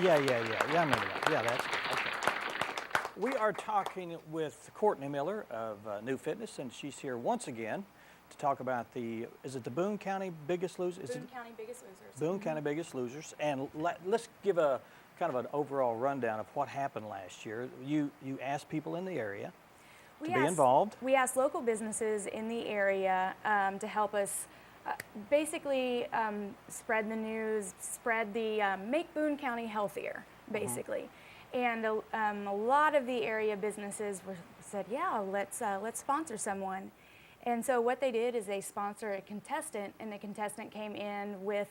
Yeah, I remember that. Yeah, that's good. Okay. We are talking with Courtney Miller of New Fitness, and she's here once again to talk about is it the Boone County Biggest Losers? Boone County Biggest Losers. Boone County Biggest Losers. And let's give a kind of an overall rundown of what happened last year. You asked people in the area to be involved. We asked local businesses in the area to help us basically spread the news, make Boone County healthier, basically. And a lot of the area businesses said, yeah, let's sponsor someone. And so what they did is they sponsored a contestant, and the contestant came in with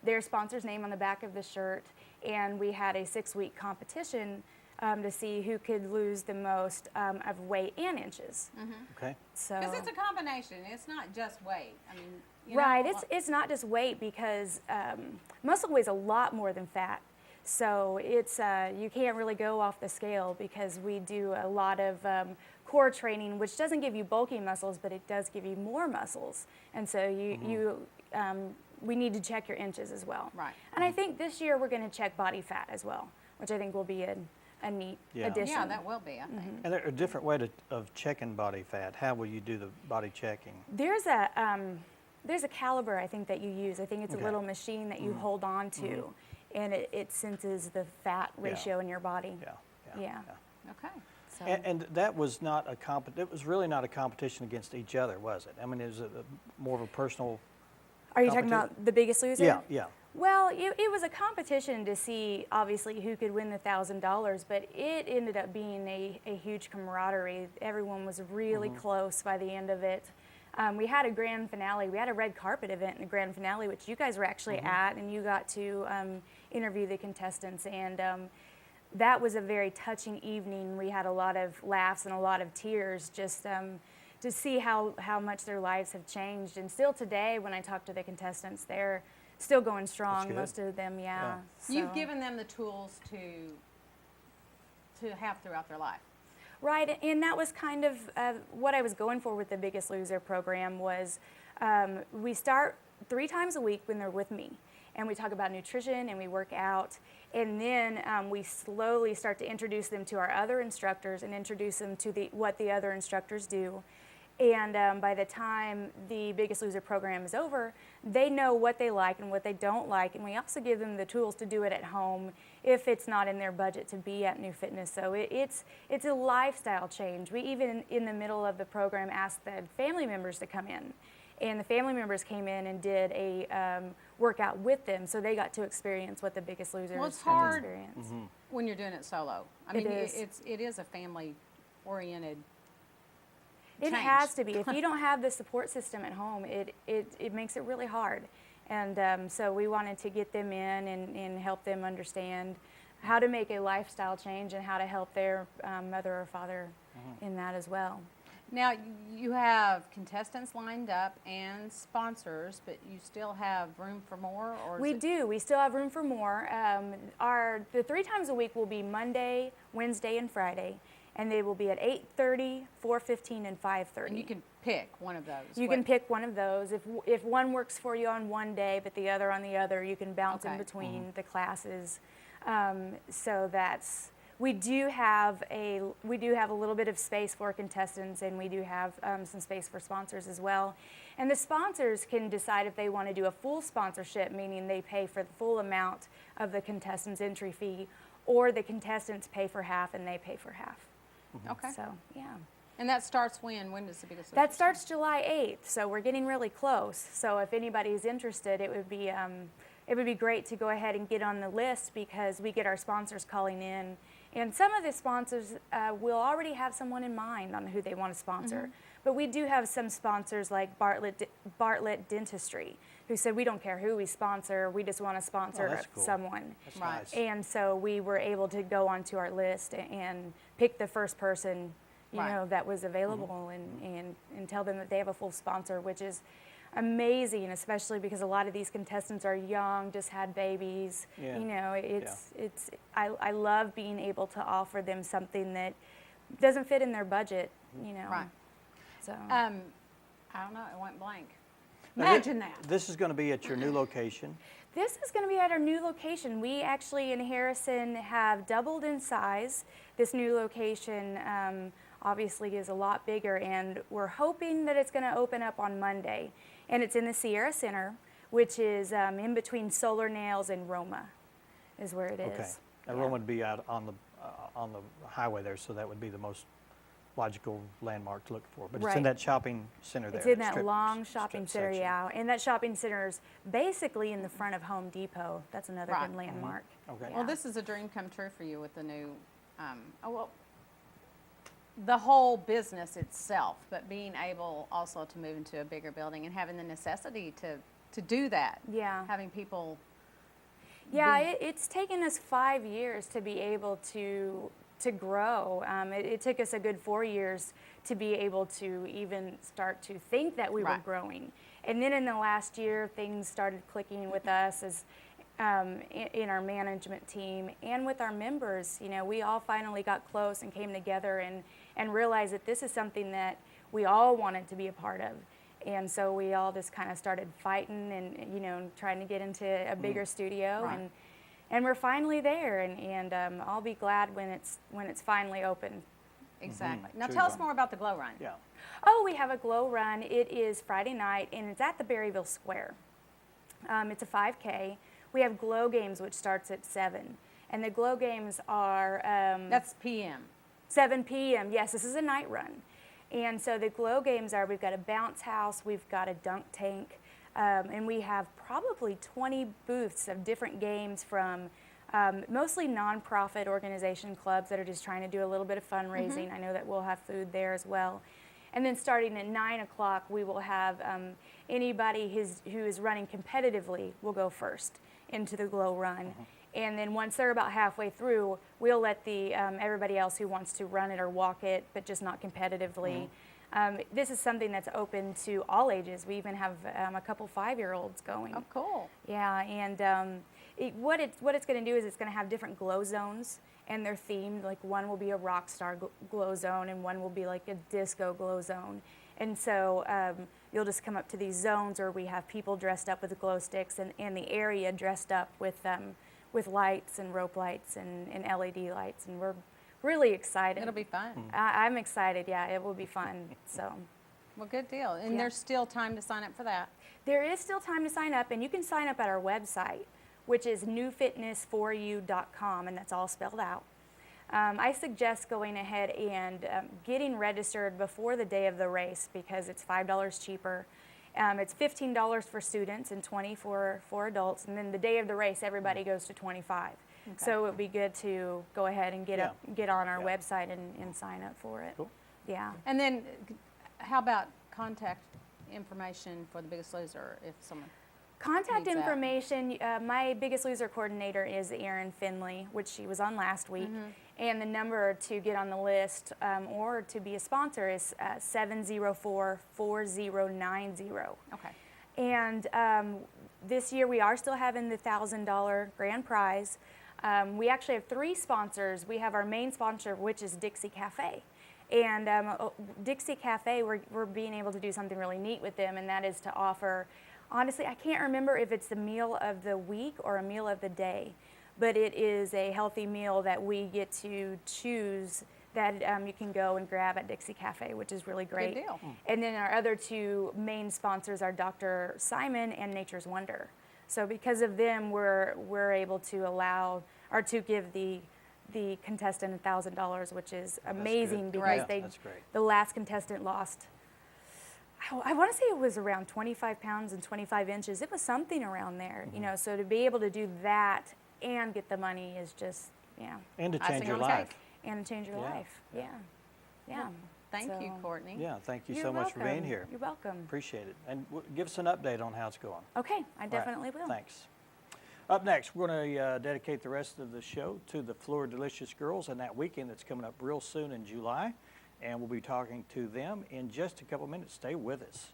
their sponsor's name on the back of the shirt, and we had a 6-week competition to see who could lose the most of weight and inches. Okay. So because it's a combination, it's not just weight. I mean, right. It's not just weight, because muscle weighs a lot more than fat. So it's you can't really go off the scale, because we do a lot of core training, which doesn't give you bulky muscles, but it does give you more muscles. And so we need to check your inches as well. Right. And I think this year we're going to check body fat as well, which I think will be a neat addition. Yeah, that will be, I think. And there are different ways of checking body fat. How will you do the body checking? There's a caliber, I think, that you use. I think it's a little machine that you hold on to, and it senses the fat ratio in your body. Yeah. Okay. So. And that was not it was really not a competition against each other, was it? I mean, it was more of a personal. Are you talking about the Biggest Loser? Yeah. Well, it was a competition to see, obviously, who could win the $1,000, but it ended up being a huge camaraderie. Everyone was really close by the end of it. We had a grand finale. We had a red carpet event in the grand finale, which you guys were actually at, and you got to interview the contestants. And that was a very touching evening. We had a lot of laughs and a lot of tears, just to see how much their lives have changed. And still today, when I talk to the contestants, they're still going strong, most of them, So. You've given them the tools to have throughout their life. Right, and that was kind of what I was going for with the Biggest Loser program was we start 3 times a week when they're with me, and we talk about nutrition and we work out, and then we slowly start to introduce them to our other instructors and introduce them to what the other instructors do. And by the time the Biggest Loser program is over, they know what they like and what they don't like, and we also give them the tools to do it at home if it's not in their budget to be at New Fitness. So it's a lifestyle change. We even, in the middle of the program, asked the family members to come in, and the family members came in and did a workout with them, so they got to experience what the Biggest Losers well, it's got hard to experience. When you're doing it solo. I mean, it is a family-oriented It change. has to be. If you don't have the support system at home, it makes it really hard. And so we wanted to get them in and help them understand how to make a lifestyle change and how to help their mother or father in that as well. Now, you have contestants lined up and sponsors, but you still have room for more? Or We do. We still have room for more. The 3 times a week will be Monday, Wednesday, and Friday. And they will be at 8:30, 4:15, and 5:30. And you can pick one of those. You can pick one of those. If one works for you on one day, but the other on the other, you can bounce in between the classes. So we do have a little bit of space for contestants, and we do have some space for sponsors as well. And the sponsors can decide if they want to do a full sponsorship, meaning they pay for the full amount of the contestant's entry fee, or the contestants pay for half and they pay for half. Okay. So, yeah. And that starts when? When does the Biggest Loser That starts July 8th, so we're getting really close. So if anybody's interested, it would be great to go ahead and get on the list, because we get our sponsors calling in. And some of the sponsors will already have someone in mind on who they want to sponsor. But we do have some sponsors like Bartlett Dentistry, who said, we don't care who we sponsor, we just want to sponsor someone. That's nice. And so we were able to go onto our list and pick the first person, you know, that was available and tell them that they have a full sponsor, which is amazing, especially because a lot of these contestants are young, just had babies. Yeah. You know, I love being able to offer them something that doesn't fit in their budget, you know. Right. So I don't know, it went blank. Imagine that. This is going to be at your new location. This is going to be at our new location. We actually in Harrison have doubled in size. This new location obviously is a lot bigger, and we're hoping that it's going to open up on Monday. And it's in the Sierra Center, which is in between Solar Nails and Roma, is where it is. Okay. And Yeah. Rome would be out on the highway there, so that would be the most logical landmark to look for. But it's in Right. that shopping center there. It's in that strip- long shopping strip center, section. yeah. And that shopping center is basically in the front of Home Depot. That's another Right. good landmark. Okay. Yeah. Well, this is a dream come true for you with the new, the whole business itself, but being able also to move into a bigger building and having the necessity to do that. Yeah. Having people. Yeah, it's taken us 5 years to be able to grow. It took us a good 4 years to be able to even start to think that we were Right. growing. And then in the last year, things started clicking with us as in our management team and with our members. You know, we all finally got close and came together and realized that this is something that we all wanted to be a part of. And so we all just kind of started fighting and, you know, trying to get into a bigger studio. Right. And we're finally there, and I'll be glad when it's finally open. Exactly. Mhm. Now True tell us zone. more about the Glow Run. Yeah. Oh, we have a glow run. It is Friday night, and it's at the Berryville Square. It's a 5K. We have glow games, which starts at 7. And the glow games are That's PM. 7 p.m. Yes, this is a night run. And so the glow games are, we've got a bounce house, we've got a dunk tank, and we have probably 20 booths of different games from mostly nonprofit organization clubs that are just trying to do a little bit of fundraising. I know that we'll have food there as well. And then starting at 9 o'clock, we will have anybody who is running competitively will go first into the glow run. And then once they're about halfway through, we'll let the everybody else who wants to run it or walk it, but just not competitively. This is something that's open to all ages. We even have a couple 5-year-olds going. Oh, cool. Yeah, and what it's going to do is it's going to have different glow zones, and they're themed. Like one will be a rock star glow zone, and one will be like a disco glow zone. And so you'll just come up to these zones where we have people dressed up with glow sticks, and the area dressed up with lights and rope lights and LED lights, and we're really excited. It'll be fun. I'm excited. Yeah, it will be fun. So. Well, good deal. And Yeah. there's still time to sign up for that. There is still time to sign up, and you can sign up at our website, which is newfitness4u.com, and that's all spelled out. I suggest going ahead and getting registered before the day of the race because it's $5 cheaper. It's $15 for students and $20 for adults, and then the day of the race, everybody goes to $25. So it would be good to go ahead and get on our website and sign up for it. Cool. Yeah. And then how about contact information for the Biggest Loser if someone. Contact needs that. information, my Biggest Loser coordinator is Erin Finley, which she was on last week. And the number to get on the list or to be a sponsor is 704-4090. Okay. And this year we are still having the $1,000 grand prize. We actually have 3 sponsors. We have our main sponsor, which is Dixie Cafe. And Dixie Cafe, we're being able to do something really neat with them, and that is to offer, honestly, I can't remember if it's the meal of the week or a meal of the day, but it is a healthy meal that we get to choose that you can go and grab at Dixie Cafe, which is really great. Good deal. And then our other 2 main sponsors are Dr. Simon and Nature's Wonder. So because of them, we're able to allow or to give the contestant $1,000, which is amazing good. because Right. That's great. the last contestant lost. I want to say it was around 25 pounds and 25 inches. It was something around there, you know. So to be able to do that and get the money is just, And to Icing change your on the life. cake. and to change your Yeah, life. yeah. Yeah. Thank you, So- Courtney. Yeah, thank you You're so much for being welcome. here. You're welcome. Appreciate it. And give us an update on how it's going. Okay, I All right, definitely will. Thanks. Up next, we're going to dedicate the rest of the show to the Fleur Delicious Girls and that weekend that's coming up real soon in July. And we'll be talking to them in just a couple minutes. Stay with us.